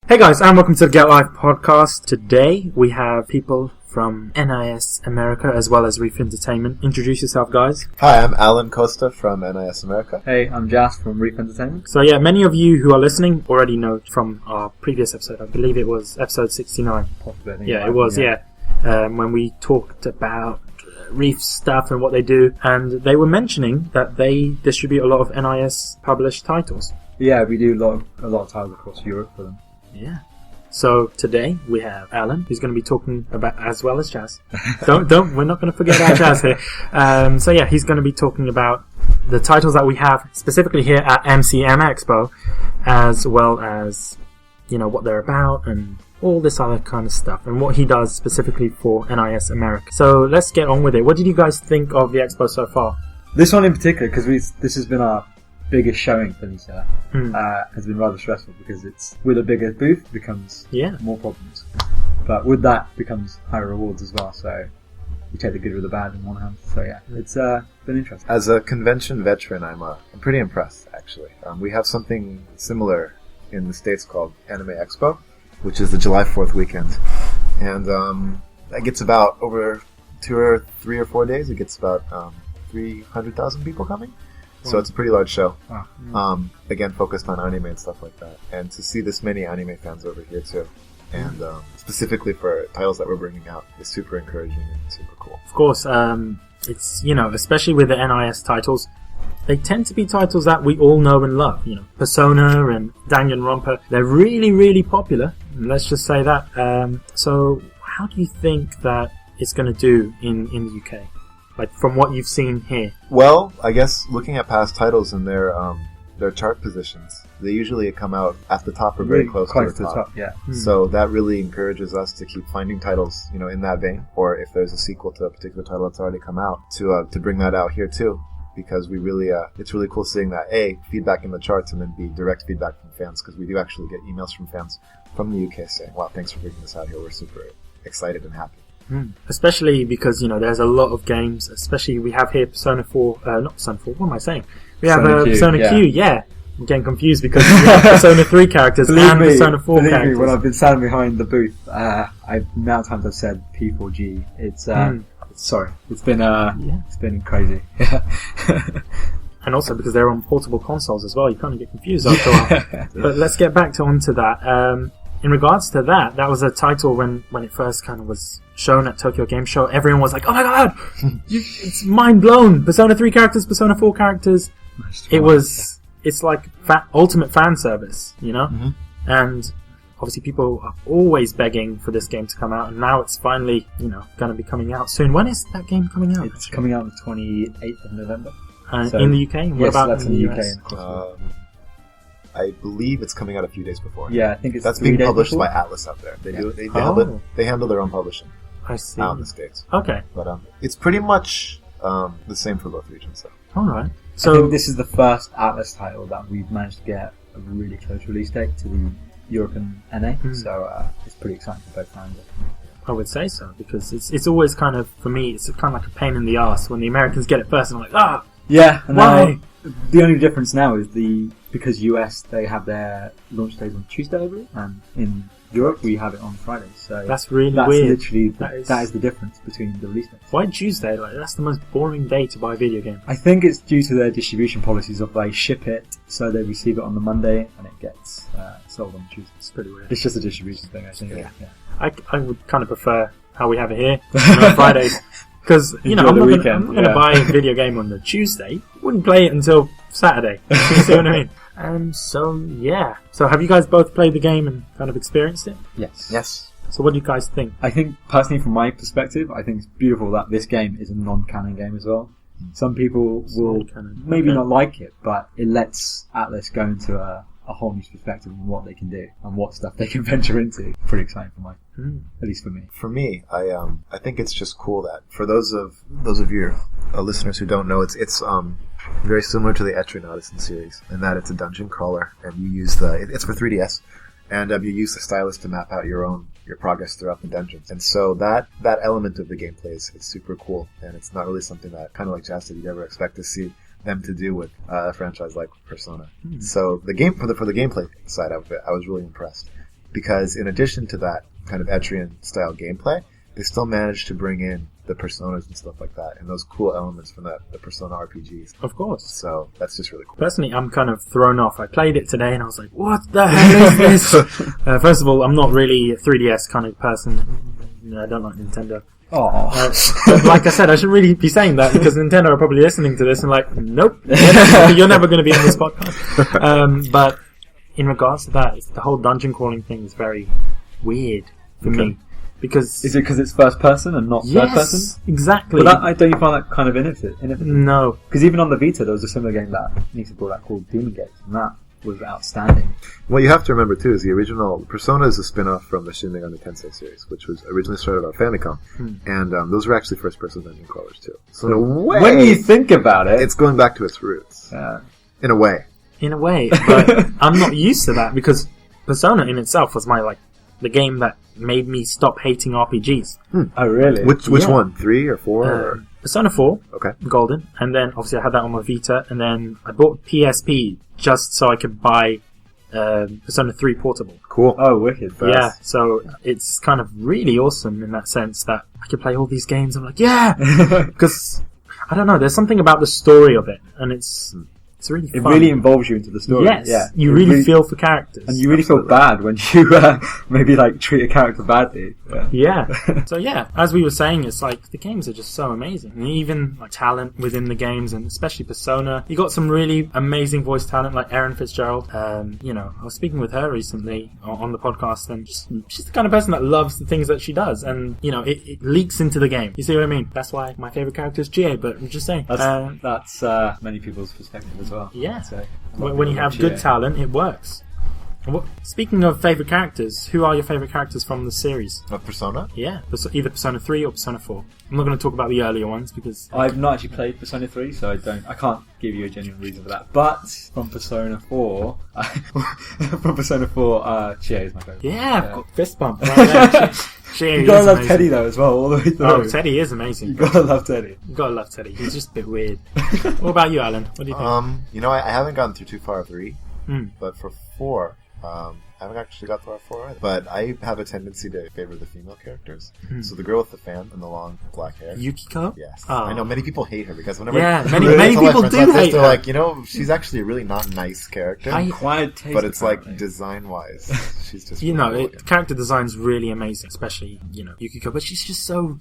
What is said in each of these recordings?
Hey guys, and welcome to the Get Life podcast. Today we have people from NIS America as well as Reef Entertainment. Introduce yourself, guys. Hi, I'm Alan Costa from NIS America. Hey, I'm Jas from Reef Entertainment. So yeah, many of you who are listening already know from our previous episode. I believe it was episode 69. Yeah, it was, yeah. When we talked about Reef stuff and what they do, and they were mentioning that they distribute a lot of NIS published titles. Yeah, we do a lot of titles across Europe for them. Yeah. So today we have Alan, who's going to be talking about, as well as Jas. We're not going to forget our Jas here. So yeah, he's going to be talking about the titles that we have specifically here at MCM Expo, as well as, you know, what they're about and all this other kind of stuff, and what he does specifically for NIS America. So let's get on with it. What did you guys think of the expo so far? This one in particular, because this has been our biggest showing for this year, has been rather stressful because it's with a bigger booth becomes more problems, but with that becomes higher rewards as well. So you take the good with the bad in one hand. So yeah, it's been interesting. As a convention veteran, I'm pretty impressed actually. We have something similar in the States called Anime Expo, which is the July 4th weekend, and that gets about over 2 or 3 or 4 days. It gets about 300,000 people coming. So it's a pretty large show. Again, focused on anime and stuff like that. And to see this many anime fans over here too, and specifically for titles that we're bringing out, is super encouraging and super cool. Of course, it's, you know, especially with the NIS titles, they tend to be titles that we all know and love. You know, Persona and Danganronpa, they're really, really popular. Let's just say that. So how do you think that it's going to do in the UK? Like, from what you've seen here? Well, I guess looking at past titles and their chart positions, they usually come out at the top or very close to the top. Yeah. So that really encourages us to keep finding titles, you know, in that vein, or if there's a sequel to a particular title that's already come out, to bring that out here too, because we really it's really cool seeing that feedback in the charts, and then direct feedback from fans, because we do actually get emails from fans from the UK saying, "Wow, thanks for bringing this out here. We're super excited and happy." Especially because, you know, there's a lot of games, especially we have here Persona 4, not Persona 4, what am I saying? We have Persona Q, yeah. I'm getting confused because we have Persona 3 characters Persona 4 characters. Believe me, when I've been standing behind the booth, the amount of times I've said P4G, it's been crazy. And also because they're on portable consoles as well, you kind of get confused after a while. But let's get back onto that. In regards to that was a title when it first kind of was shown at Tokyo Game Show. Everyone was like, "Oh my god, it's mind blown! Persona 3 characters, Persona 4 characters." It's like ultimate fan service, you know. And obviously, people are always begging for this game to come out, and now it's finally, you know, going to be coming out soon. When is that game coming out? It's coming out on the 28th of November. In the UK? And what about that's in the UK. US? I believe it's coming out a few days before. Yeah, I think it's that's being published by Atlas out there. They handle their own publishing. I see. Out in the States. Okay. But it's pretty much the same for both regions. So. Alright. So I think this is the first Atlas title that we've managed to get a really close release date to the European NA. So it's pretty exciting for both fans. I would say so, because it's always kind of, for me, it's kind of like a pain in the ass when the Americans get it first and I'm like, yeah, why? The only difference now is because US, they have their launch days on Tuesday, I believe, and in Europe we have it on Fridays. So that's really weird. Literally that is the difference between the release dates. Why Tuesday? Like, that's the most boring day to buy a video game. I think it's due to their distribution policies of they ship it, so they receive it on the Monday and it gets sold on Tuesday. It's pretty weird. It's just a distribution thing, I think. Yeah. I would kind of prefer how we have it here on Fridays. Because, you know, I'm not going to buy a video game on the Tuesday. Wouldn't play it until Saturday. You see what I mean? So have you guys both played the game and kind of experienced it? Yes. So what do you guys think? I think, personally, from my perspective, I think it's beautiful that this game is a non-canon game as well. Some people will maybe not like it, but it lets Atlas go into a whole new perspective on what they can do and what stuff they can venture into. Pretty exciting for at least for me. For me, I think it's just cool that for those of your listeners who don't know, it's very similar to the Etrian Odyssey series in that it's a dungeon crawler, and you use it's for 3DS, and you use the stylus to map out your progress throughout the dungeons. And so that element of the gameplay is super cool, and it's not really something that, kind of like Jas, you'd ever expect to see them to do with a franchise like Persona. So the game for the gameplay side of it, I was really impressed. because in addition to that kind of Etrian style gameplay, they still managed to bring in the personas and stuff like that, and those cool elements from the Persona RPGs. Of course. So that's just really cool. Personally, I'm kind of thrown off. I played it today and I was like, what the hell is this? First of all, I'm not really a 3DS kind of person. I don't like Nintendo. But like I said, I shouldn't really be saying that because Nintendo are probably listening to this and like, nope, you're never going to be on this podcast. But in regards to that, the whole dungeon crawling thing is very weird for me. Because is it because it's first person and not third person? Yes, exactly. But don't you find that kind of innovative? No. Because even on the Vita, there was a similar game that Nisa brought out called Demon Gate, and that was outstanding. What you have to remember too is the original Persona is a spin-off from the Shin Megami Tensei series, which was originally started on Famicom, and those were actually first-person dungeon crawlers too. So in a way, when you think about it, it's going back to its roots. In a way. In a way, but I'm not used to that because Persona in itself was the game that made me stop hating RPGs. Oh, really? Which one? 3 or 4? Persona 4. Okay. Golden. And then, obviously, I had that on my Vita. And then I bought PSP just so I could buy Persona 3 Portable. Cool. Oh, wicked. Yeah, so it's kind of really awesome in that sense that I can play all these games. I'm like, yeah! Because, I don't know, there's something about the story of it. And it's really fun. It really involves you into the story. Yes, yeah. You really feel for characters. And you really feel bad when you maybe treat a character badly. Yeah. So yeah, as we were saying, it's like the games are just so amazing. And even talent within the games, and especially Persona. You got some really amazing voice talent like Erin Fitzgerald. I was speaking with her recently on the podcast, and she's the kind of person that loves the things that she does. And, it leaks into the game. You see what I mean? That's why my favourite character is GA, but I'm just saying. That's many people's perspective as well. Yeah. So, when you have good talent, it works. Speaking of favourite characters, who are your favourite characters from the series? Of Persona? Yeah, either Persona 3 or Persona 4. I'm not going to talk about the earlier ones because I've not actually played Persona 3, so I can't give you a genuine reason for that. But from Persona 4, Chie is my favourite. Yeah, I've got fist bump right there. You gotta love Teddy though as well, all the way through. Oh, Teddy is amazing. You gotta love Teddy. He's just a bit weird. What about you, Alan? What do you think? I haven't gotten through too far 3, but for 4, I haven't actually got through 4 either. But I have a tendency to favor the female characters. So the girl with the fan and the long black hair. Yukiko? Yes. Oh. I know many people hate her because whenever many people do hate her. They're like, she's actually a really not nice character. But it's apparently. design-wise, she's just character design's really amazing, especially, Yukiko, but she's just so...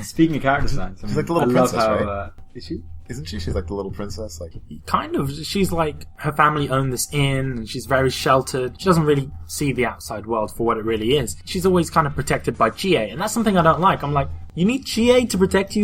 Speaking of character design, she's like the little princess, right? Is she? Isn't she? She's like the little princess. Kind of. She's like, her family own this inn, and she's very sheltered. She doesn't really see the outside world for what it really is. She's always kind of protected by Chie, and that's something I don't like. I'm like, you need Chie to protect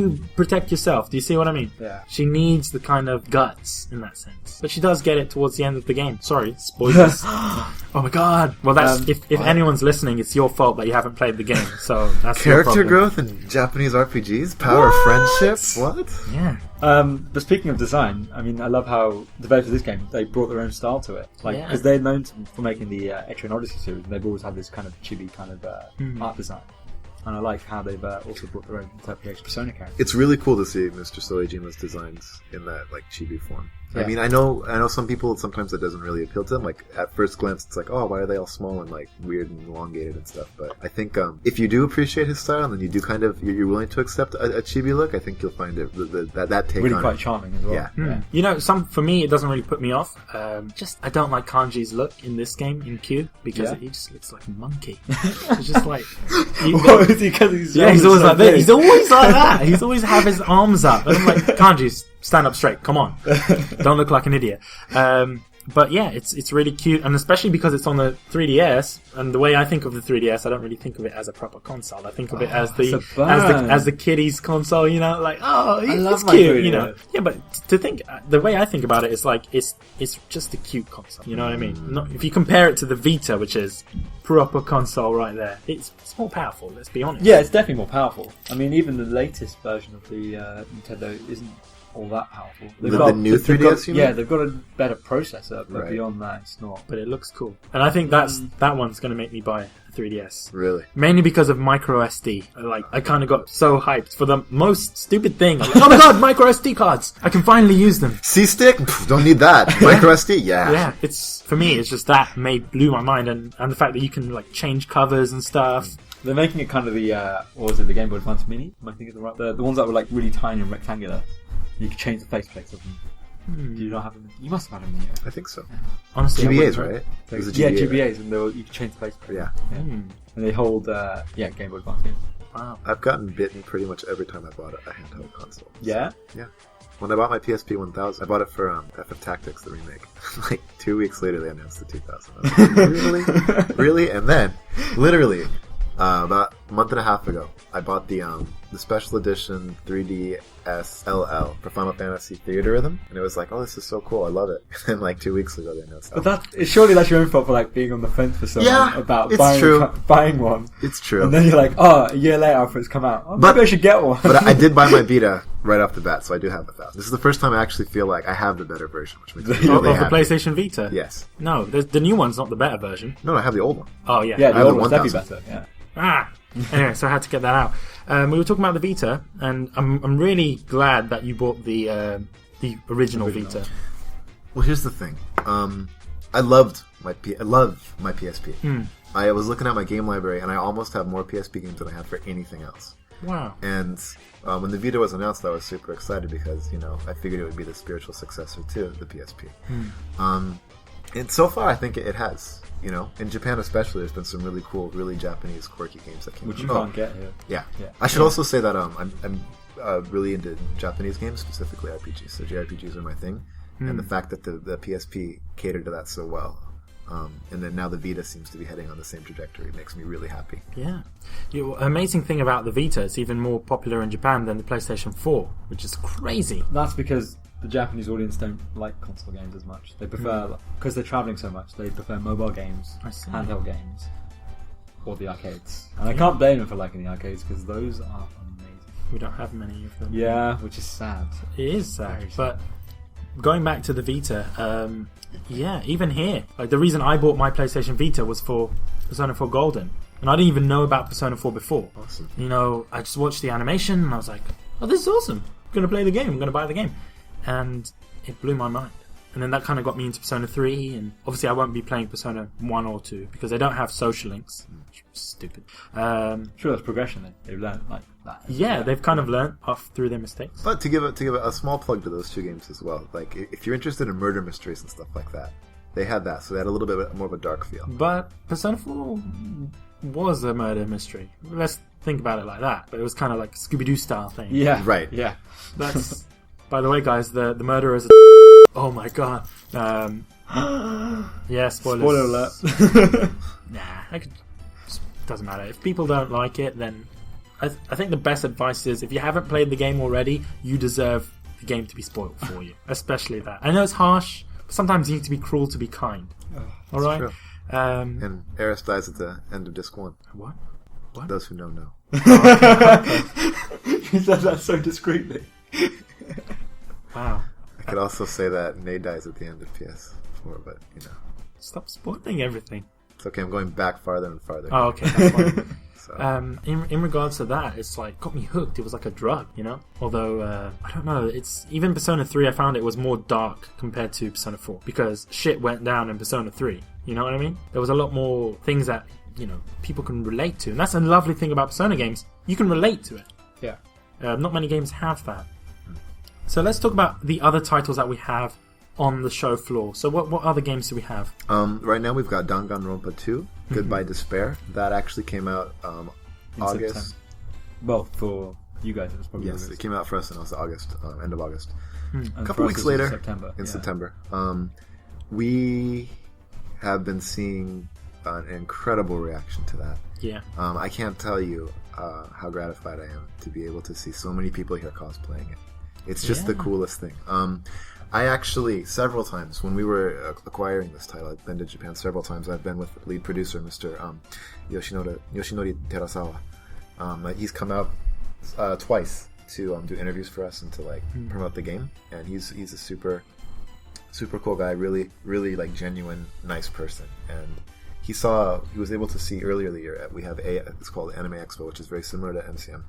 yourself. Do you see what I mean? Yeah. She needs the kind of guts in that sense. But she does get it towards the end of the game. Sorry, spoilers. Oh my god. Well, that's if anyone's listening, it's your fault that you haven't played the game. So that's character growth in Japanese RPGs, power of friendship. What? Yeah. But speaking of design, I mean, I love how developers of this game, they brought their own style to it. Because they're known for making the Etrian Odyssey series, and they've always had this kind of chibi kind of art design. And I like how they've also brought their own interpretation of Persona characters. It's really cool to see Mr. Soejima's designs in that chibi form. Yeah. I mean, I know some people, sometimes that doesn't really appeal to them. At first glance, it's like, oh, why are they all small and weird and elongated and stuff? But I think if you do appreciate his style and then you do you're willing to accept a chibi look, I think you'll find it that take really on quite charming as well. Yeah. For me, it doesn't really put me off. I don't like Kanji's look in this game in Q because he just looks like a monkey. It's just like what is he? Because he's always like this. He's always like that. He's always have his arms up, and I'm like, Kanji, stand up straight. Come on, don't look like an idiot. But yeah, it's really cute, and especially because it's on the 3DS. And the way I think of the 3DS, I don't really think of it as a proper console. I think of it as the kiddies console. It's cute. Yeah, but to think the way I think about it is it's just a cute console. You know what I mean? If you compare it to the Vita, which is proper console right there, it's more powerful. Let's be honest. Yeah, it's definitely more powerful. I mean, even the latest version of the Nintendo isn't all that powerful. The new 3DS, you mean? Yeah, they've got a better processor, but beyond that, it's not. But it looks cool. And I think that one's going to make me buy a 3DS. Really? Mainly because of micro SD. I kind of got so hyped for the most stupid thing. I'm like, oh my god, micro SD cards! I can finally use them. C-Stick? Don't need that. Micro SD? Yeah. Yeah, for me, it's just that blew my mind. And the fact that you can, like, change covers and stuff. They're making it kind of the, what was it, the Game Boy Advance Mini? Am I thinking the right? The ones that were, like, really tiny and rectangular. You could change the faceplates of them. Do you not have them? You must have had them in here. I think so. Honestly, GBAs, right? Yeah, GBAs, and you could change the faceplate. Yeah. And they hold, Game Boy Advance games. Wow. I've gotten bitten pretty much every time I bought a handheld console. Yeah? Yeah. When I bought my PSP 1000, I bought it for FF Tactics, the remake. Like 2 weeks later, they announced the 2000. I was like, really? Really? And then, literally, about a month and a half ago, I bought the special edition 3DS LL for Final Fantasy Theater Rhythm, and it was like, oh, this is so cool, I love it. And like 2 weeks ago, they announced it. But surely that's your own fault for like being on the fence for so long about buying one. It's true. And then you're like, oh, a year later after it's come out, maybe I should get one. But I did buy my Vita right off the bat, so I do have the 1000. This is the first time I actually feel like I have the better version, which makes me really happy. The PlayStation Vita? Yes. No, the new one's not the better version. No, I have the old one. Oh, yeah. Yeah, the old one's definitely better, yeah. Anyway, so I had to get that out. We were talking about the Vita, and I'm really glad that you bought the original Vita. Well, here's the thing. I love my PSP. I was looking at my game library, and I almost have more PSP games than I have for anything else. Wow. And when the Vita was announced, I was super excited because, I figured it would be the spiritual successor to the PSP. And so far, I think it has. In Japan especially, there's been some really cool, really Japanese, quirky games that came out. Which you can't get here. Yeah. I should also say that I'm really into Japanese games, specifically RPGs. So JRPGs are my thing. And the fact that the PSP catered to that so well, and then now the Vita seems to be heading on the same trajectory, makes me really happy. Yeah. The amazing thing about the Vita, it's even more popular in Japan than the PlayStation 4, which is crazy. That's because the Japanese audience don't like console games as much. They prefer, because they're travelling so much, they prefer mobile games, handheld games, or the arcades. And I can't blame them for liking the arcades, because those are amazing. We don't have many of them. Yeah, which is sad. It is sad. But going back to the Vita, even here, like the reason I bought my PlayStation Vita was for Persona 4 Golden. And I didn't even know about Persona 4 before. Awesome. I just watched the animation, and I was like, oh, this is awesome. I'm going to play the game. I'm going to buy the game. And it blew my mind. And then that kind of got me into Persona 3, and obviously I won't be playing Persona 1 or 2 because they don't have social links. Stupid. Sure, that's progression then. They've learned like that. Yeah, they've kind of learned through their mistakes. But to give a small plug to those two games as well, like if you're interested in murder mysteries and stuff like that, they had that, so they had a little bit more of a dark feel. But Persona 4 was a murder mystery. Let's think about it like that. But it was kind of like a Scooby-Doo style thing. Yeah, right. Yeah. That's... By the way, guys, the murderer is a... Oh my god. Yeah, spoilers. Spoiler alert. Doesn't matter. If people don't like it, then... I think the best advice is, if you haven't played the game already, you deserve the game to be spoiled for you. Especially that. I know it's harsh, but sometimes you need to be cruel to be kind. Alright? And Eris dies at the end of Disc 1. What? Those who know. You said that so discreetly. Wow. I could also say that Nate dies at the end of PS4, but Stop spoiling everything. It's okay, I'm going back farther and farther. Oh, okay, that's fine. So. In regards to that, it's like got me hooked. It was like a drug, Although I don't know, it's even Persona 3. I found it was more dark compared to Persona 4 because shit went down in Persona 3. You know what I mean? There was a lot more things that people can relate to, and that's a lovely thing about Persona games. You can relate to it. Yeah. Not many games have that. So let's talk about the other titles that we have on the show floor. So what other games do we have? Right now we've got Danganronpa 2, Goodbye Despair. That actually came out August. September. Well, for you guys it was probably Yes, it came out for us in August, end of August. A couple weeks later, in September. We have been seeing an incredible reaction to that. Yeah. I can't tell you how gratified I am to be able to see so many people here cosplaying it. It's just the coolest thing. I actually, several times, when we were acquiring this title, I've been to Japan several times. I've been with the lead producer, Mr. Yoshinori Terasawa. He's come out twice to do interviews for us and to like promote the game. And he's a super cool guy, really like genuine, nice person. And he was able to see earlier the year. We have it's called Anime Expo, which is very similar to MCM.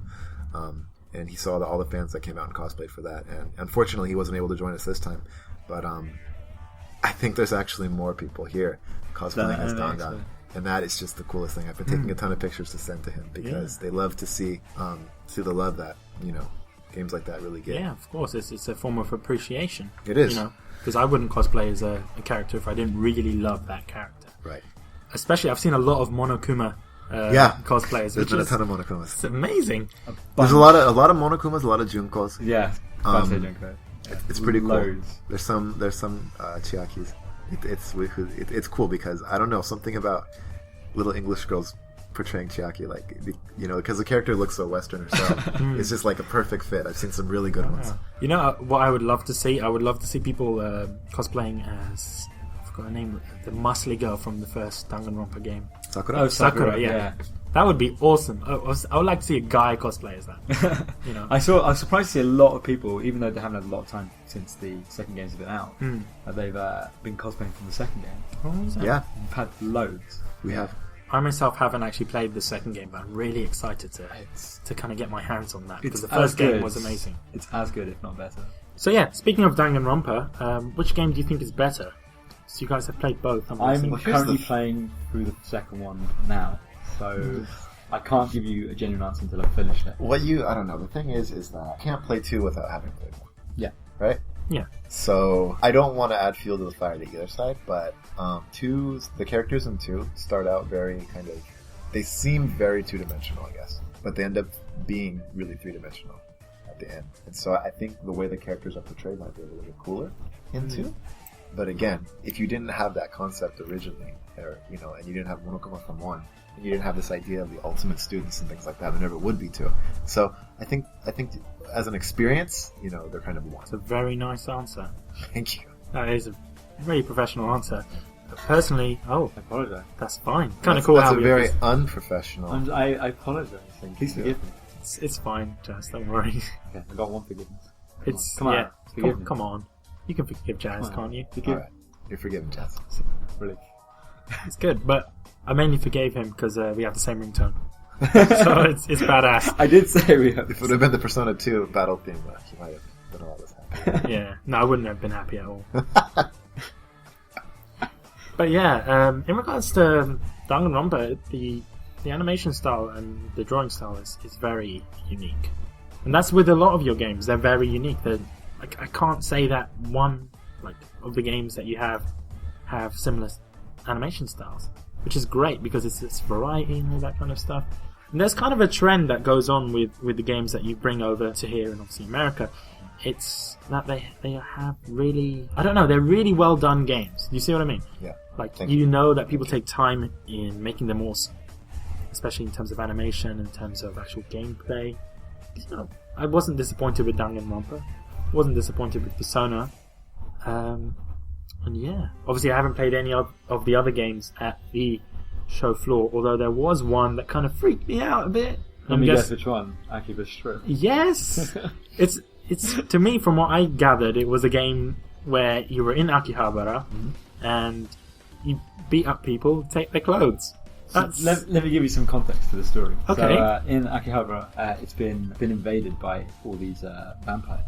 And he saw all the fans that came out and cosplayed for that. And unfortunately, he wasn't able to join us this time. But I think there's actually more people here cosplaying as Dangan. And that is just the coolest thing. I've been taking a ton of pictures to send to him because they love to see the love that, games like that really get. Yeah, of course. It's a form of appreciation. It is. Because I wouldn't cosplay as a character if I didn't really love that character. Right. Especially, I've seen a lot of Monokuma cosplayers. There's been a ton of Monokumas. It's amazing. There's a lot of Monokumas, a lot of Junkos. Yeah. Junko. It's pretty cool. Loads. There's some Chiakis. It's cool because I don't know, something about little English girls portraying Chiaki, like because the character looks so Western herself. It's just like a perfect fit. I've seen some really good ones. What I would love to see? I would love to see people cosplaying as, I forgot her name, the muscly girl from the first Danganronpa game. Sakura. Oh, Sakura. Yeah. That would be awesome. I would like to see a guy cosplay as that. I was surprised to see a lot of people, even though they haven't had a lot of time since the second game's been out, that they've been cosplaying from the second game. Oh, is that? Yeah, we've had loads. We have. I myself haven't actually played the second game, but I'm really excited to kind of get my hands on that because the first game was amazing. It's as good, if not better. So yeah, speaking of Danganronpa, which game do you think is better? So you guys have played both. I'm currently playing through the second one now. So I can't give you a genuine answer until I've finished it. I don't know. The thing is that I can't play 2 without having played 1. Yeah. Right? Yeah. So I don't want to add fuel to the fire to either side, but the characters in 2 start out very they seem very 2-dimensional, I guess, but they end up being really 3-dimensional at the end. And so I think the way the characters are portrayed might be a little bit cooler in 2. But again, if you didn't have that concept originally, or and you didn't have Monokuma from 1, and you didn't have this idea of the ultimate students and things like that, there never would be 2. So I think as an experience, they're kind of one. It's a very nice answer. Thank you. That is a very professional answer. But personally, I apologize. That's fine. Kind of cool. That's a very unprofessional. I apologize. Please forgive me. It's fine, Jazz. Don't worry. Okay, I got one forgiveness. Come on. You can forgive Jazz, can't you? All right. You're forgiven, Jazz. Brilliant. It's good, but I mainly forgave him because we have the same ringtone. So it's badass. I did say we have. If it would have been the Persona 2 battle theme, he might have been a lot less happy. Yeah. No, I wouldn't have been happy at all. But yeah, in regards to Danganronpa, the animation style and the drawing style is very unique. And that's with a lot of your games. They're very unique. I can't say that one of the games that you have similar animation styles, which is great because it's variety and all that kind of stuff. And there's kind of a trend that goes on with the games that you bring over to here and obviously America. It's that they have really, I don't know, they're really well done games. You see what I mean? Yeah. That people take time in making them awesome, especially in terms of animation, in terms of actual gameplay. I wasn't disappointed with Danganronpa. Wasn't disappointed with Persona. And yeah, obviously I haven't played any of the other games at the show floor, although there was one that kind of freaked me out a bit. Let me guess which one. Akiba Strip. Yes! It's to me, from what I gathered, it was a game where you were in Akihabara and you beat up people, take their clothes. Let me give you some context to the story. Okay. So, in Akihabara, it's been invaded by all these vampires.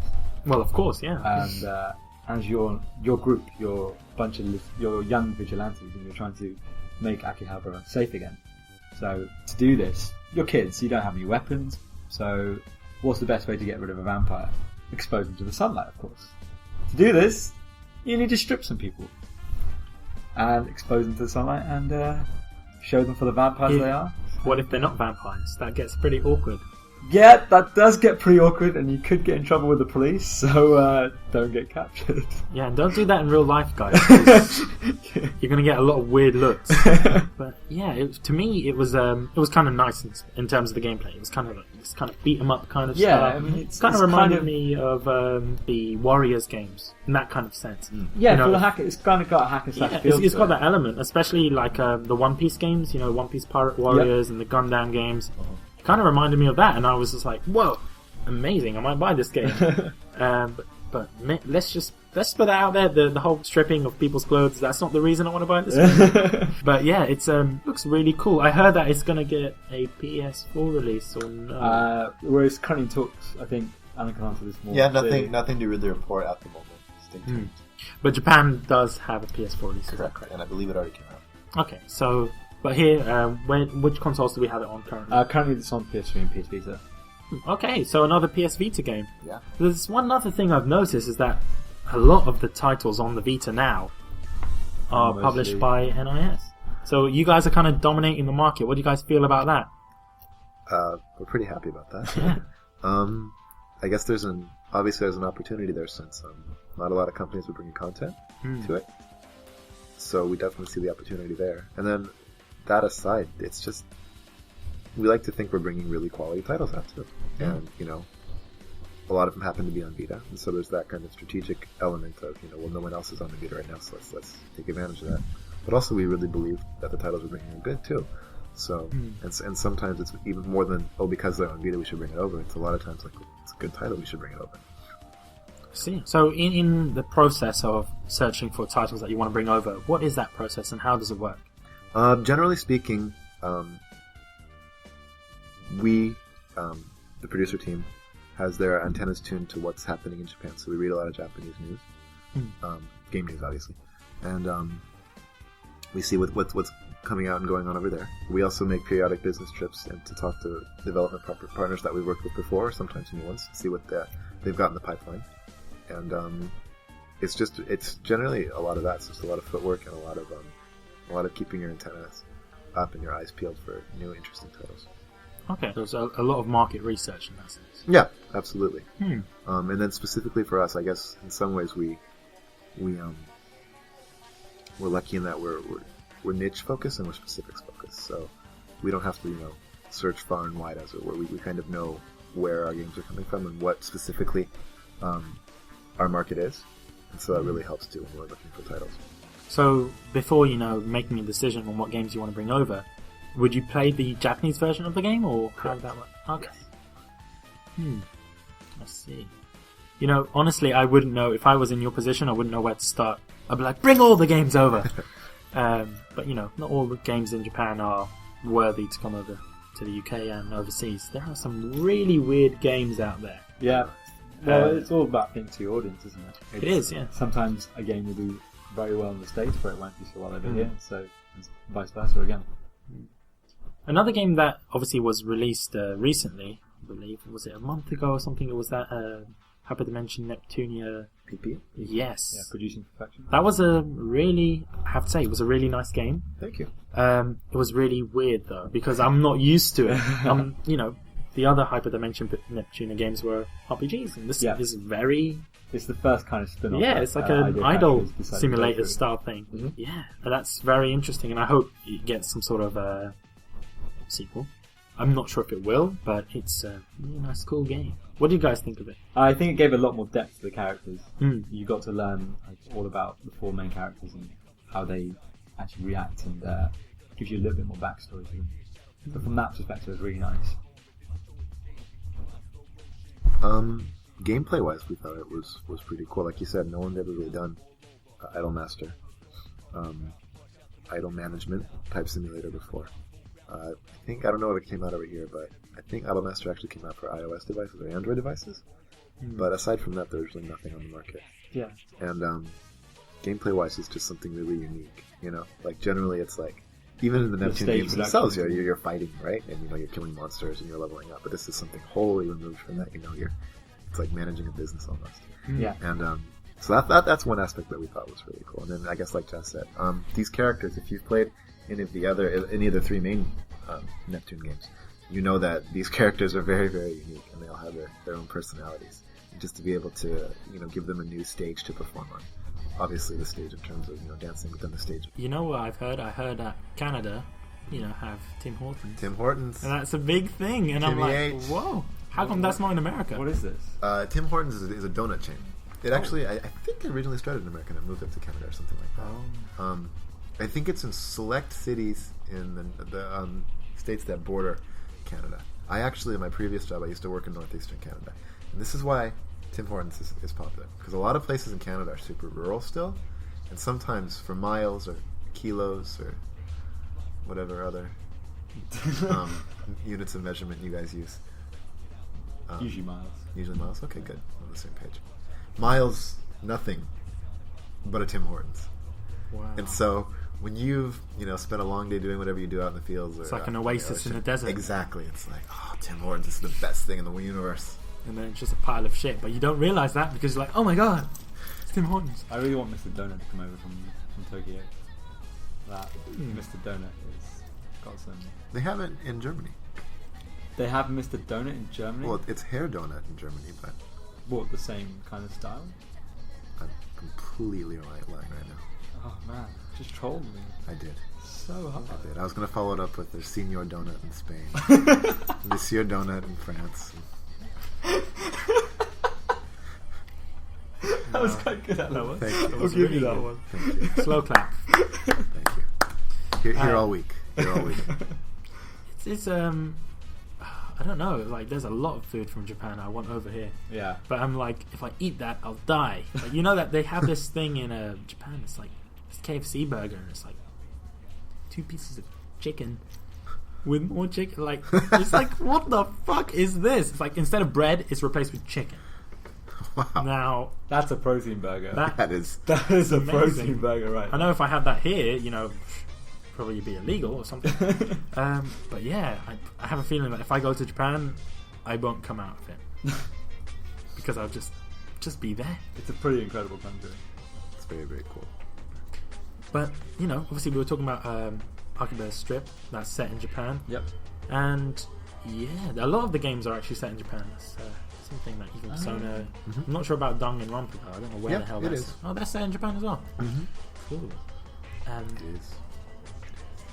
Well, of course, yeah. And as your group, your bunch of your young vigilantes, and you're trying to make Akihabara safe again. So to do this, you're kids, you don't have any weapons. So what's the best way to get rid of a vampire? Expose them to the sunlight, of course. To do this, you need to strip some people and expose them to the sunlight and show them for the vampires they are. What if they're not vampires? That gets pretty awkward. Yeah, that does get pretty awkward, and you could get in trouble with the police, so don't get captured. Yeah, and don't do that in real life, guys. You're going to get a lot of weird looks. But yeah, to me, it was kind of nice in terms of the gameplay. It was kind of beat 'em up kind of stuff. I mean, it kind of reminded me of the Warriors games in that kind of sense. Yeah, for the hacker, it's kind of got a hack and slash feel. It's got that element, especially like the One Piece games. One Piece Pirate Warriors and the Gundam games. Kind of reminded me of that, and I was just like, whoa, amazing. I might buy this game. But let's put that out there. The whole stripping of people's clothes, that's not the reason I want to buy this game. But yeah, it's looks really cool. I heard that it's going to get a PS4 release or no. Well, it's currently talks. I think Alan can answer this more. Yeah, nothing to really report at the moment. Stay tuned. But Japan does have a PS4 release, is that correct? And I believe it already came out. Okay, so, but here, which consoles do we have it on currently? Currently it's on PS3 and PS Vita. Okay, so another PS Vita game. Yeah. There's one other thing I've noticed is that a lot of the titles on the Vita now are published by NIS. So you guys are kind of dominating the market. What do you guys feel about that? We're pretty happy about that. I guess there's an opportunity there since not a lot of companies are bringing content to it. So we definitely see the opportunity there. And then that aside, it's just we like to think we're bringing really quality titles out to it. And, a lot of them happen to be on Vita. And so there's that kind of strategic element of, well, no one else is on the Vita right now, so let's take advantage of that. But also we really believe that the titles we're bringing are good, too. So, and sometimes it's even more than, because they're on Vita, we should bring it over. It's a lot of times like, it's a good title, we should bring it over. See. So in the process of searching for titles that you want to bring over, what is that process and how does it work? Generally speaking, we, the producer team, has their antennas tuned to what's happening in Japan. So we read a lot of Japanese news, game news, obviously, and we see what's coming out and going on over there. We also make periodic business trips and to talk to development partners that we've worked with before, sometimes new ones, see what they've got in the pipeline. And it's generally a lot of that. So it's a lot of footwork and a lot of keeping your antennas up and your eyes peeled for new interesting titles. Okay, there's a lot of market research in that sense. Yeah, absolutely. And then specifically for us, I guess in some ways we're lucky in that we're we're niche focused and we're specifics focused. So we don't have to, search far and wide, as it were. We kind of know where our games are coming from and what specifically our market is. And so that really helps too when we're looking for titles. So before, making a decision on what games you want to bring over, would you play the Japanese version of the game, or how would that work? Okay. I see. Honestly, I wouldn't know. If I was in your position, I wouldn't know where to start. I'd be like, bring all the games over! But, not all the games in Japan are worthy to come over to the UK and overseas. There are some really weird games out there. Yeah. Well, it's all about thinking to your audience, isn't it? It is, yeah. Sometimes a game will do very well in the States, but it won't do so well over here, so it's vice versa again. Another game that obviously was released recently, I believe, was it a month ago or something? It was that Hyperdimension Neptunia PP? Yes. Yeah, Producing Perfection. That was I have to say, it was a really nice game. Thank you. It was really weird though, because I'm not used to it. The other Hyperdimension Neptunia games were RPGs, and this is very... It's the first kind of spin-off. Yeah, it's like an idol simulator style thing. Mm-hmm. Yeah, and that's very interesting, and I hope it gets some sort of sequel. I'm not sure if it will, but it's a really nice, cool game. What do you guys think of it? I think it gave a lot more depth to the characters. You got to learn all about the four main characters and how they actually react, and gives you a little bit more backstory to them. So from that perspective, it's really nice. Gameplay-wise, we thought it was pretty cool. Like you said, no one's ever really done Idol Master, idol management type simulator before. I don't know if it came out over here, but I think Idol Master actually came out for iOS devices or Android devices. But aside from that, there's really nothing on the market. Yeah. And gameplay-wise, it's just something really unique. Like generally, it's like even in the Neptune games themselves, you're fighting, right? And you're killing monsters and you're leveling up. But this is something wholly removed from that. It's like managing a business almost. Yeah. And so that's one aspect that we thought was really cool. And then I guess, like Jess said, these characters, if you've played any of the three main Neptune games, you know that these characters are very, very unique, and they all have their own personalities. And just to be able to give them a new stage to perform on. Obviously, the stage in terms of dancing within the stage. You know what I've heard? I heard that Canada, have Tim Hortons. Tim Hortons, and that's a big thing. And Timmy I'm like, whoa! How come that's not in America? What is this? Tim Hortons is a donut chain. It actually, I think, it originally started in America and moved up to Canada or something like that. I think it's in select cities in the states that border Canada. I actually, in my previous job, I used to work in northeastern Canada. And this is why Tim Hortons is popular. Because a lot of places in Canada are super rural still. And sometimes for miles or kilos or whatever other units of measurement you guys use. Usually miles. Usually miles? Okay, good. We're on the same page. Miles, nothing but a Tim Hortons. Wow. And so when you've spent a long day doing whatever you do out in the fields, it's or like an oasis in the desert. Exactly. It's like, oh, Tim Hortons is the best thing in the universe. And then it's just a pile of shit, but you don't realize that because you're like, oh my god, it's Tim Hortons. I really want Mr. Donut to come over from Tokyo. That Mr. Donut is got some. They have it in Germany. They have Mr. Donut in Germany. Well, it's hair donut in Germany, but what, the same kind of style? I'm completely lying right now. Oh man, just trolled me. I did. So hard. I did. I was going to follow it up with their Senor Donut in Spain, Monsieur Donut in France. That was quite good. That one. Thank you. I'll give you that one. Thank you. Slow clap. Thank you. Here all week. Here all week. It's I don't know. Like, there's a lot of food from Japan I want over here. Yeah. But I'm like, if I eat that, I'll die. Like, you know that they have this thing in Japan. It's like this KFC burger, and it's like 2 pieces of chicken with more chicken. Like, it's like, what the fuck is this? It's like instead of bread, it's replaced with chicken. Wow. Now that's a protein burger. That is a protein burger, right? I know if I had that here, probably be illegal or something. But yeah, I have a feeling that if I go to Japan, I won't come out of it because I'll just be there. It's a pretty incredible country. It's very, very cool. But obviously we were talking about Akiba Strip that's set in Japan. Yep. And yeah, a lot of the games are actually set in Japan. That's something that even Persona. Mm-hmm. I'm not sure about Danganronpa though. I don't know where the hell it that's. is. Oh, that's set in Japan as well. Mm-hmm. Cool. It is.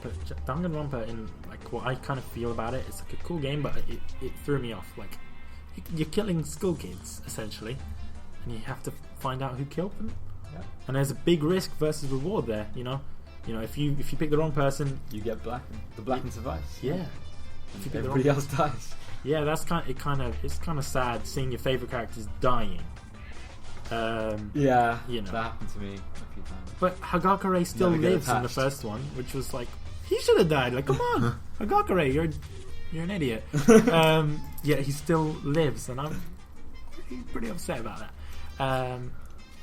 But Danganronpa, in like what I kind of feel about it, it's like a cool game, but it threw me off. Like you're killing school kids essentially, and you have to find out who killed them. Yeah. And there's a big risk versus reward there. If you pick the wrong person, you get blackened. The blackened survives. Yeah. If you pick everybody else dies. Yeah, it's kind of sad seeing your favorite characters dying. Yeah, that happened to me a few times. But Hagakure still lives in the first one, which was like, he should have died. Like, come on, Hagakure, you're an idiot. Yeah, he still lives, and I'm pretty upset about that.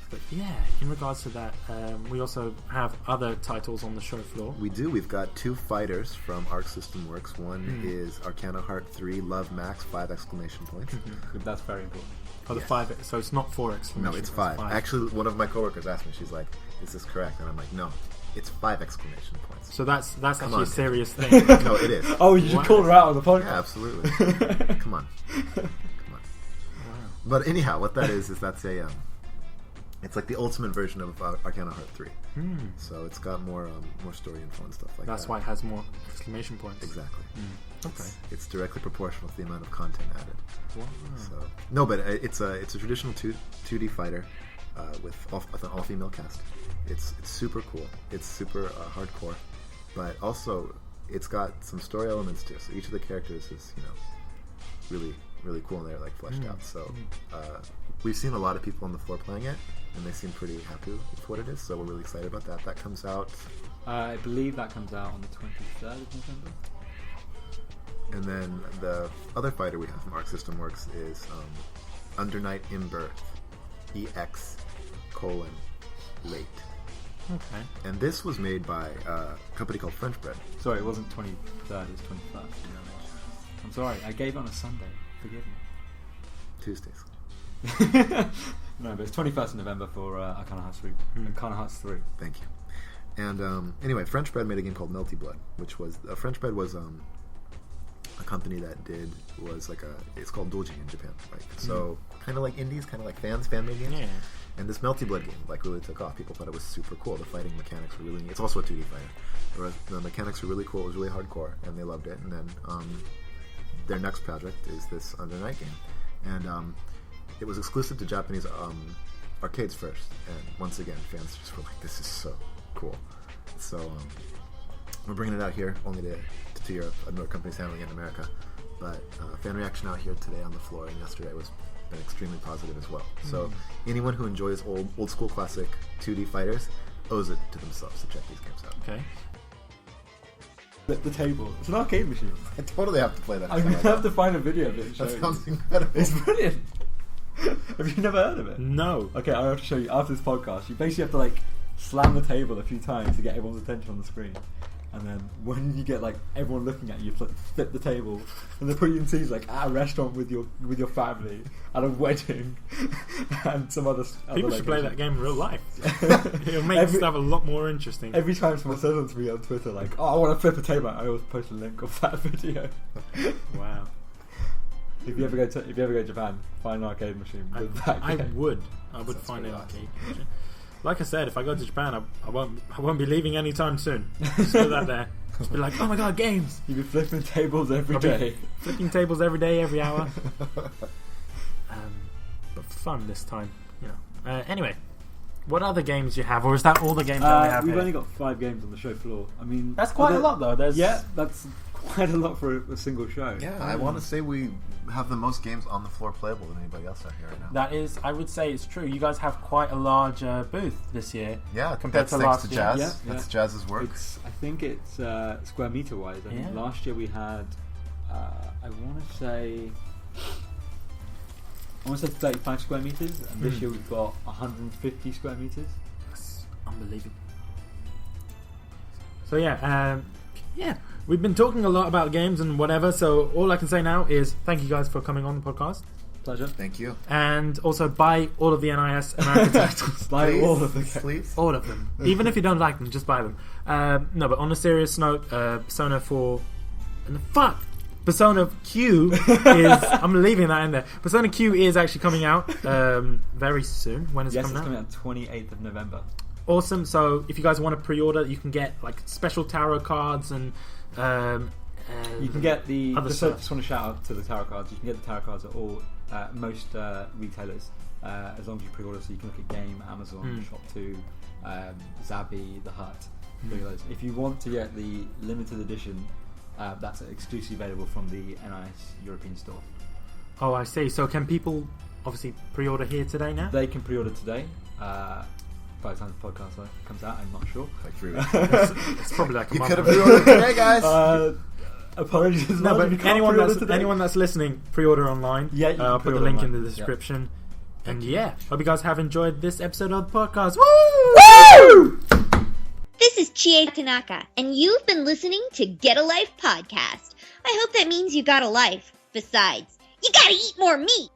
But yeah, in regards to that, we also have other titles on the show floor. We do. We've got 2 fighters from Arc System Works. One is Arcana Heart 3 Love Max 5 exclamation points. That's very important. Oh, the 5, so it's not 4 exclamation No, it's 5. Actually, one of my coworkers asked me, she's like, is this correct? And I'm like, no, it's 5 exclamation points. So that's actually a serious thing. No, it is. Oh, you should call her out on the podcast. Yeah, absolutely. Come on. Wow. But anyhow, what that is that's a it's like the ultimate version of Arcana Heart 3. So it's got more story info and stuff like that. That's why it has more exclamation points. Exactly. Okay. It's directly proportional to the amount of content added. Wow. So no, but it's a traditional 2D fighter with an all-female cast. It's super cool. It's super hardcore, but also it's got some story elements too. So each of the characters is really cool and they're like fleshed out. So we've seen a lot of people on the floor playing it, and they seem pretty happy with what it is. So we're really excited about that. That comes out. I believe that comes out on the 23rd of November. And then the other fighter we have from Arc System Works is Under Night in Birth, EX: late. Okay. And this was made by a company called French Bread. Sorry, it wasn't 23rd, it was 21st. I'm sorry, I gave it on a Sunday. Forgive me. Tuesdays. No, but it's 21st of November for Arcana Hearts 3. Arcana Hearts 3. Thank you. And anyway, French Bread made a game called Melty Blood, which was French Bread was a company that it's called Doji in Japan, right? So kind of like indies, kind of like fan-made games. Yeah. And this Melty Blood game really took off. People thought it was super cool. The fighting mechanics were really neat. It's also a 2D fighter. The mechanics were really cool. It was really hardcore, and they loved it. And then their next project is this Under Night game, and it was exclusive to Japanese arcades first. And once again, fans just were like, "This is so cool." So we're bringing it out here only to Europe. Another company's handling it in America, but fan reaction out here today on the floor and yesterday was been extremely positive as well. So anyone who enjoys old school classic 2D fighters owes it to themselves to check these games out. Okay. The table. It's an arcade machine. I totally have to play that. I'm going to have to find a video of it and show That you. sounds incredible. It's brilliant. Have you never heard of it? No. Okay, I'll have to show you after this podcast. You basically have to like slam the table a few times to get everyone's attention on the screen. And then when you get like everyone looking at you, you flip the table, and they put you in scenes like at a restaurant with your family, at a wedding, and some other. People should play that game in real life. It'll make stuff a lot more interesting. Every time someone says something to me on Twitter, like, "Oh, I want to flip a table," I always post a link of that video. Wow. If you ever go to Japan, find an arcade machine with that game. I would find an arcade machine. Like I said, if I go to Japan, I won't be leaving anytime soon. Just put that there. Just be like, oh my god, games! You'll be flipping tables every day. Flipping tables every day, every hour. But fun this time, you know. Anyway, what other games do you have, or is that all the games that we have? We've here? only got 5 games on the show floor. I mean, that's quite a lot, though. That's quite a lot for a single show. Yeah, I want to say we have the most games on the floor playable than anybody else out here right now. That is, I would say it's true. You guys have quite a large booth this year. Yeah, compared to thanks last to year. Jazz. Yeah, That's Jazz's work. I think it's square meter wise. I think last year we had, I want to say 35 square meters, and this year we've got 150 square meters. That's unbelievable. So yeah. We've been talking a lot about games and whatever, so all I can say now is thank you guys for coming on the podcast. Pleasure. Thank you. And also buy all of the NIS America titles. Buy all of them. Please. All of them. Even if you don't like them, just buy them. No, but on a serious note, Persona 4... Persona Q is... I'm leaving that in there. Persona Q is actually coming out very soon. When is it coming out? Yes, it's coming out 28th of November. Awesome. So if you guys want to pre-order, you can get like special tarot cards and... you can get the... Just want to shout out to the tarot cards. You can get the tarot cards at all most retailers as long as you pre-order. So you can look at Game, Amazon, Shop2, Zabi, The Hut. If you want to get the limited edition, that's exclusively available from the NIS European store. Oh, I see. So can people obviously pre-order here today now? They can pre-order today. By the time the podcast comes out, I'm not sure. Like 3 weeks. It's probably like a month. You could have pre-ordered today, guys. Apologies. No, but anyone that's listening, pre-order online. Yeah, I'll put the link in the description. Yeah. And hope you guys have enjoyed this episode of the podcast. Woo! This is Chie Tanaka, and you've been listening to Get a Life podcast. I hope that means you got a life. Besides, you gotta eat more meat.